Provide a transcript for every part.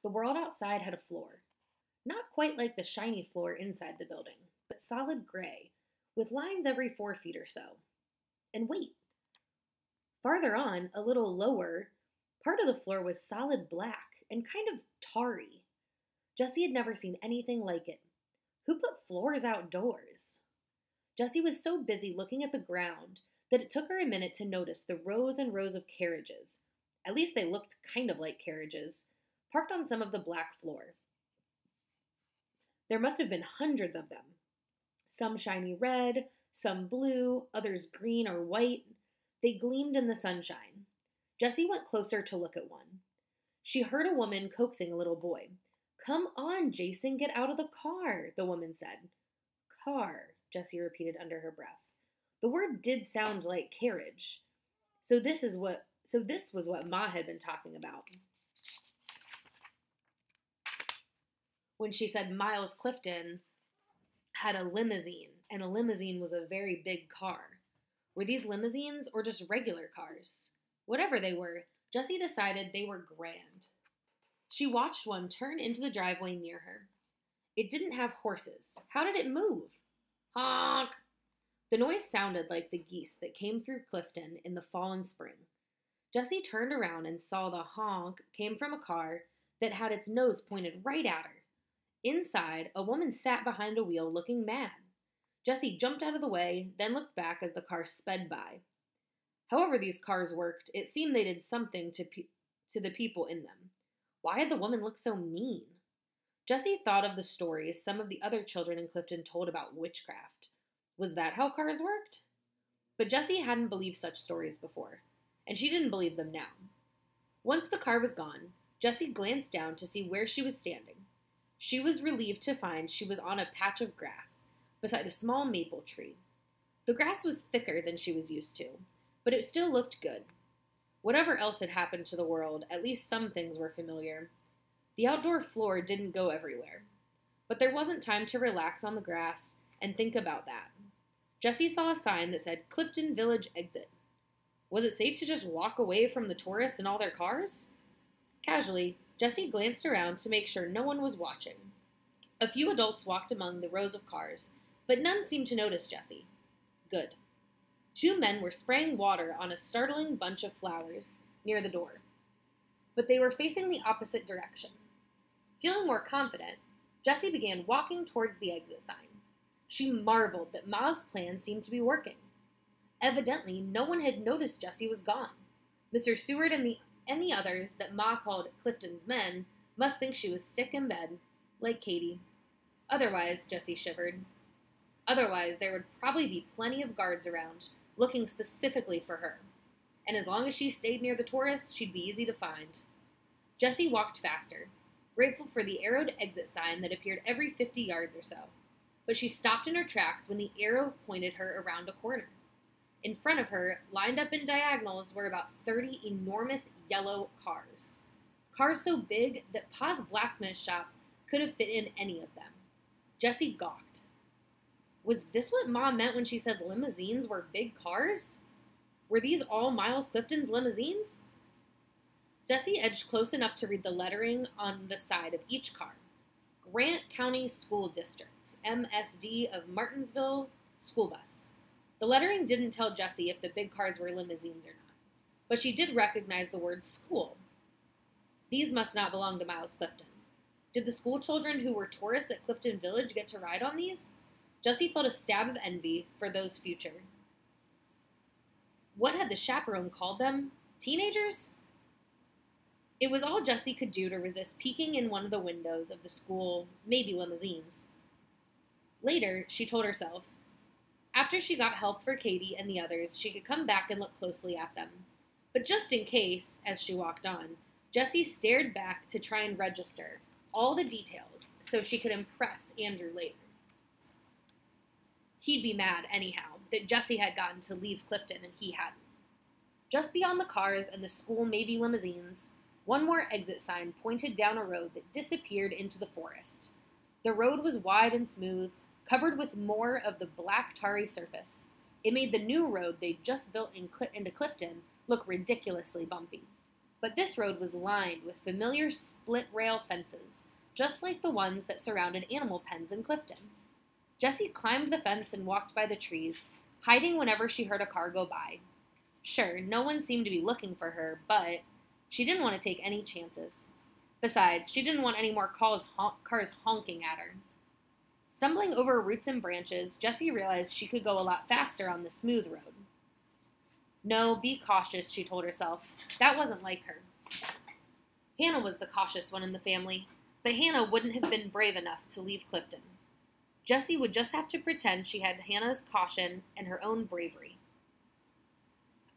The world outside had a floor, not quite like the shiny floor inside the building, but solid gray, with lines every 4 feet or so. And wait, farther on, a little lower, part of the floor was solid black and kind of tarry. Jessie had never seen anything like it. Who put floors outdoors? Jessie was so busy looking at the ground that it took her a minute to notice the rows and rows of carriages. At least they looked kind of like carriages, parked on some of the black floor. There must have been hundreds of them. Some shiny red, some blue, others green or white. They gleamed in the sunshine. Jessie went closer to look at one. She heard a woman coaxing a little boy. "Come on, Jason, get out of the car," the woman said. "Car," Jessie repeated under her breath. The word did sound like carriage. So this was what Ma had been talking about when she said Miles Clifton had a limousine, and a limousine was a very big car. Were these limousines or just regular cars? Whatever they were, Jessie decided they were grand. She watched one turn into the driveway near her. It didn't have horses. How did it move? Honk! The noise sounded like the geese that came through Clifton in the fall and spring. Jessie turned around and saw the honk came from a car that had its nose pointed right at her. Inside, a woman sat behind a wheel looking mad. Jessie jumped out of the way, then looked back as the car sped by. However these cars worked, it seemed they did something to the people in them. Why had the woman looked so mean? Jessie thought of the stories some of the other children in Clifton told about witchcraft. Was that how cars worked? But Jessie hadn't believed such stories before, and she didn't believe them now. Once the car was gone, Jessie glanced down to see where she was standing. She was relieved to find she was on a patch of grass, beside a small maple tree. The grass was thicker than she was used to, but it still looked good. Whatever else had happened to the world, at least some things were familiar. The outdoor floor didn't go everywhere, but there wasn't time to relax on the grass and think about that. Jessie saw a sign that said Clifton Village Exit. Was it safe to just walk away from the tourists and all their cars? Casually, Jessie glanced around to make sure no one was watching. A few adults walked among the rows of cars, but none seemed to notice Jessie. Good. 2 men were spraying water on a startling bunch of flowers near the door, but they were facing the opposite direction. Feeling more confident, Jessie began walking towards the exit sign. She marveled that Ma's plan seemed to be working. Evidently, no one had noticed Jessie was gone. Mr. Seward and the others that Ma called Clifton's men must think she was sick in bed, like Katie. Otherwise, Jessie shivered. Otherwise, there would probably be plenty of guards around, looking specifically for her. And as long as she stayed near the tourists, she'd be easy to find. Jessie walked faster, grateful for the arrowed exit sign that appeared every 50 yards or so. But she stopped in her tracks when the arrow pointed her around a corner. In front of her, lined up in diagonals, were about 30 enormous yellow cars. Cars so big that Pa's blacksmith shop could have fit in any of them. Jessie gawked. Was this what Ma meant when she said limousines were big cars? Were these all Miles Clifton's limousines? Jessie edged close enough to read the lettering on the side of each car. Grant County School Districts, MSD of Martinsville School Bus. The lettering didn't tell Jessie if the big cars were limousines or not, but she did recognize the word school. These must not belong to Miles Clifton. Did the school children who were tourists at Clifton Village get to ride on these? Jessie felt a stab of envy for those future. What had the chaperone called them? Teenagers? It was all Jessie could do to resist peeking in one of the windows of the school, maybe limousines. Later, she told herself, after she got help for Katie and the others, she could come back and look closely at them. But just in case, as she walked on, Jessie stared back to try and register all the details so she could impress Andrew later. He'd be mad, anyhow, that Jessie had gotten to leave Clifton and he hadn't. Just beyond the cars and the school maybe limousines, one more exit sign pointed down a road that disappeared into the forest. The road was wide and smooth, covered with more of the black tarry surface. It made the new road they'd just built into Clifton look ridiculously bumpy. But this road was lined with familiar split-rail fences, just like the ones that surrounded animal pens in Clifton. Jessie climbed the fence and walked by the trees, hiding whenever she heard a car go by. Sure, no one seemed to be looking for her, but she didn't want to take any chances. Besides, she didn't want any more cars honking at her. Stumbling over roots and branches, Jessie realized she could go a lot faster on the smooth road. No, be cautious, she told herself. That wasn't like her. Hannah was the cautious one in the family, but Hannah wouldn't have been brave enough to leave Clifton. Jessie would just have to pretend she had Hannah's caution and her own bravery.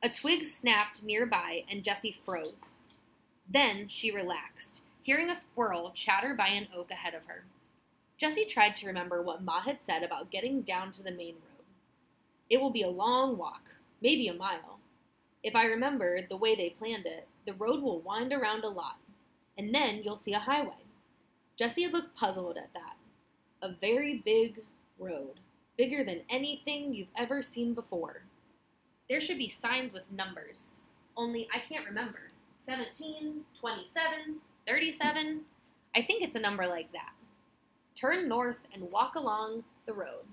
A twig snapped nearby, and Jessie froze. Then she relaxed, hearing a squirrel chatter by an oak ahead of her. Jessie tried to remember what Ma had said about getting down to the main road. It will be a long walk, maybe a mile. If I remember the way they planned it, the road will wind around a lot, and then you'll see a highway. Jessie looked puzzled at that. A very big road, bigger than anything you've ever seen before. There should be signs with numbers, only I can't remember. 17, 27, 37. I think it's a number like that. Turn north and walk along the road.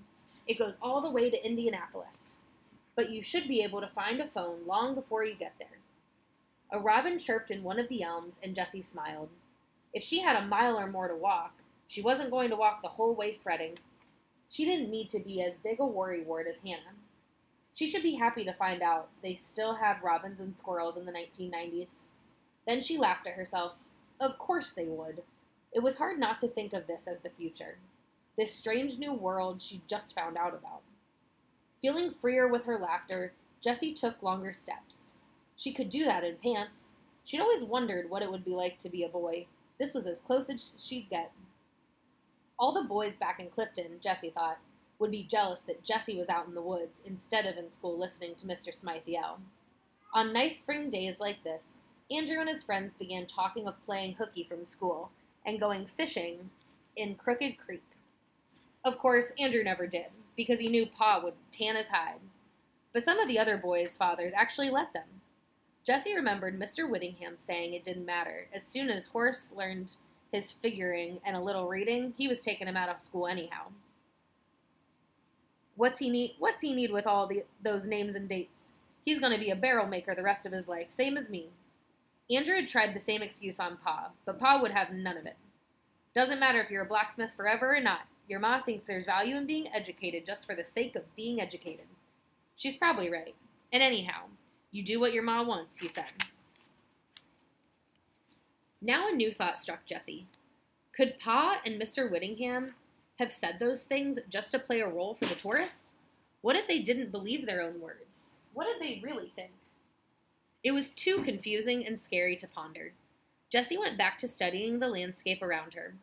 It goes all the way to Indianapolis. But you should be able to find a phone long before you get there. A robin chirped in one of the elms, and Jessie smiled. If she had a mile or more to walk, she wasn't going to walk the whole way fretting. She didn't need to be as big a worrywart as Hannah. She should be happy to find out they still had robins and squirrels in the 1990s. Then she laughed at herself. Of course they would. It was hard not to think of this as the future. This strange new world she just found out about. Feeling freer with her laughter, Jessie took longer steps. She could do that in pants. She'd always wondered what it would be like to be a boy. This was as close as she'd get. All the boys back in Clifton, Jessie thought, would be jealous that Jessie was out in the woods instead of in school listening to Mr. Smythe yell. On nice spring days like this, Andrew and his friends began talking of playing hooky from school and going fishing in Crooked Creek. Of course, Andrew never did, because he knew Pa would tan his hide. But some of the other boys' fathers actually let them. Jessie remembered Mr. Whittingham saying it didn't matter. As soon as Horace learned his figuring and a little reading, he was taking him out of school anyhow. What's he need with all those names and dates? He's going to be a barrel maker the rest of his life, same as me. Andrew had tried the same excuse on Pa, but Pa would have none of it. Doesn't matter if you're a blacksmith forever or not. Your ma thinks there's value in being educated just for the sake of being educated. She's probably right. And anyhow, you do what your ma wants, he said. Now a new thought struck Jessie. Could Pa and Mr. Whittingham have said those things just to play a role for the tourists? What if they didn't believe their own words? What did they really think? It was too confusing and scary to ponder. Jessie went back to studying the landscape around her.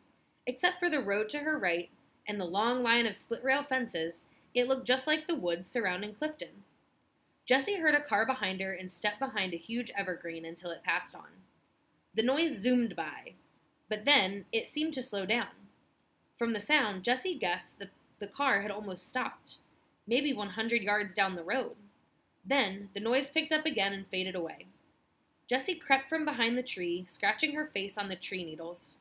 Except for the road to her right and the long line of split-rail fences, it looked just like the woods surrounding Clifton. Jessie heard a car behind her and stepped behind a huge evergreen until it passed on. The noise zoomed by, but then it seemed to slow down. From the sound, Jessie guessed that the car had almost stopped, maybe 100 yards down the road. Then, the noise picked up again and faded away. Jessie crept from behind the tree, scratching her face on the tree needles.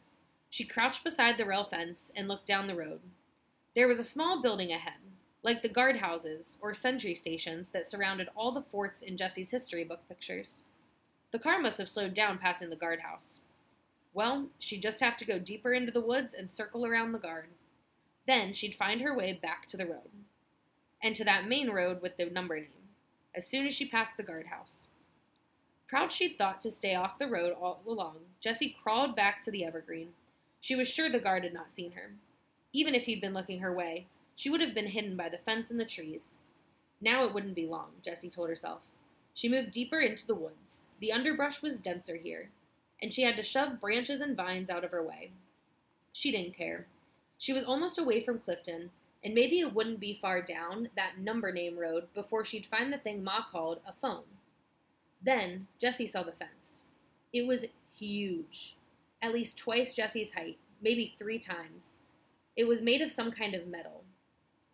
She crouched beside the rail fence and looked down the road. There was a small building ahead, like the guardhouses or sentry stations that surrounded all the forts in Jessie's history book pictures. The car must have slowed down passing the guardhouse. Well, she'd just have to go deeper into the woods and circle around the guard. Then she'd find her way back to the road, and to that main road with the number name, as soon as she passed the guardhouse. Proud she'd thought to stay off the road all along, Jessie crawled back to the evergreen. She was sure the guard had not seen her. Even if he'd been looking her way, she would have been hidden by the fence and the trees. Now it wouldn't be long, Jessie told herself. She moved deeper into the woods. The underbrush was denser here, and she had to shove branches and vines out of her way. She didn't care. She was almost away from Clifton, and maybe it wouldn't be far down that number name road before she'd find the thing Ma called a phone. Then Jessie saw the fence. It was huge, at least twice Jessie's height, maybe 3 times. It was made of some kind of metal.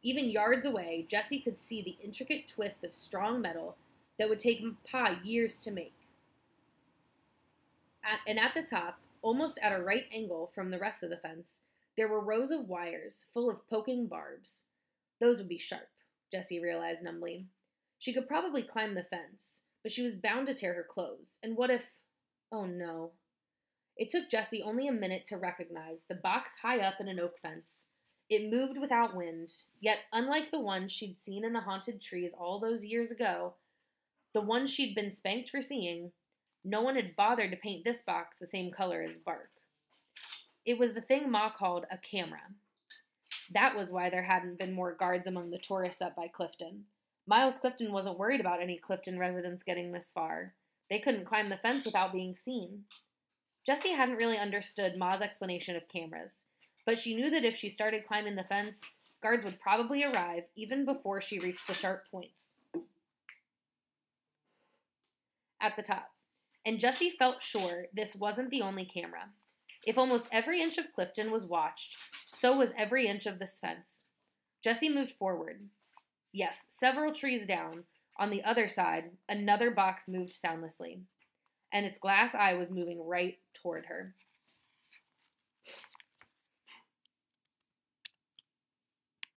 Even yards away, Jessie could see the intricate twists of strong metal that would take Pa years to make. And at the top, almost at a right angle from the rest of the fence, there were rows of wires full of poking barbs. Those would be sharp, Jessie realized numbly. She could probably climb the fence, but she was bound to tear her clothes. And what if... Oh no. It took Jessie only a minute to recognize the box high up in an oak fence. It moved without wind, yet unlike the one she'd seen in the haunted trees all those years ago, the one she'd been spanked for seeing, no one had bothered to paint this box the same color as bark. It was the thing Ma called a camera. That was why there hadn't been more guards among the tourists up by Clifton. Miles Clifton wasn't worried about any Clifton residents getting this far. They couldn't climb the fence without being seen. Jessie hadn't really understood Ma's explanation of cameras, but she knew that if she started climbing the fence, guards would probably arrive even before she reached the sharp points at the top. And Jessie felt sure this wasn't the only camera. If almost every inch of Clifton was watched, so was every inch of this fence. Jessie moved forward. Yes, several trees down, on the other side, another box moved soundlessly, and its glass eye was moving right toward her.